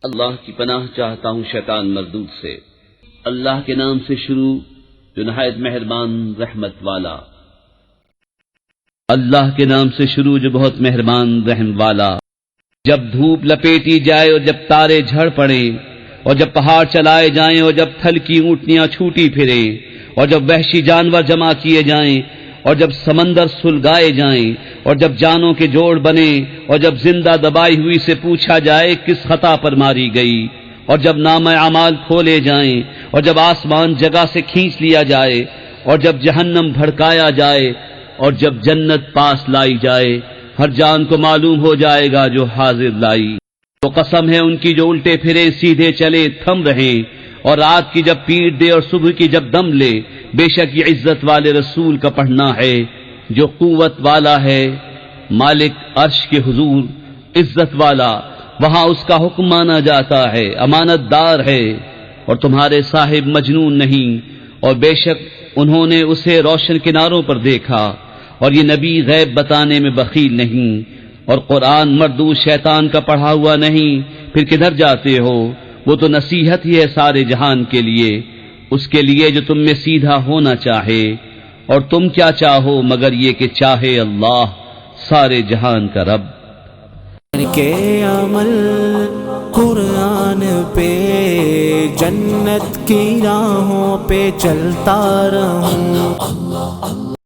اللہ کی پناہ چاہتا ہوں شیطان مردود سے۔ اللہ کے نام سے شروع جو نہایت مہربان رحمت والا۔ اللہ کے نام سے شروع جو بہت مہربان رحم والا۔ جب دھوپ لپیٹی جائے اور جب تارے جھڑ پڑیں اور جب پہاڑ چلائے جائیں اور جب تھل کی اونٹنیاں چھوٹی پھریں اور جب وحشی جانور جمع کیے جائیں اور جب سمندر سلگائے جائیں اور جب جانوں کے جوڑ بنے اور جب زندہ دبائی ہوئی سے پوچھا جائے کس خطا پر ماری گئی اور جب نامہ اعمال کھولے جائیں اور جب آسمان جگہ سے کھینچ لیا جائے اور جب جہنم بھڑکایا جائے اور جب جنت پاس لائی جائے، ہر جان کو معلوم ہو جائے گا جو حاضر لائی۔ تو قسم ہے ان کی جو الٹے پھرے سیدھے چلے تھم رہیں، اور رات کی جب پیٹ دے اور صبح کی جب دم لے، بے شک یہ عزت والے رسول کا پڑھنا ہے جو قوت والا ہے، مالک عرش کے حضور عزت والا، وہاں اس کا حکم مانا جاتا ہے، امانت دار ہے، اور تمہارے صاحب مجنون نہیں، اور بے شک انہوں نے اسے روشن کناروں پر دیکھا، اور یہ نبی غیب بتانے میں بخیل نہیں، اور قرآن مردود شیطان کا پڑھا ہوا نہیں، پھر کدھر جاتے ہو؟ وہ تو نصیحت ہی ہے سارے جہان کے لیے، اس کے لیے جو تم میں سیدھا ہونا چاہے، اور تم کیا چاہو مگر یہ کہ چاہے اللہ سارے جہان کا رب۔ کے عمل قرآن پہ جنت کی راہوں پہ چلتا رہوں،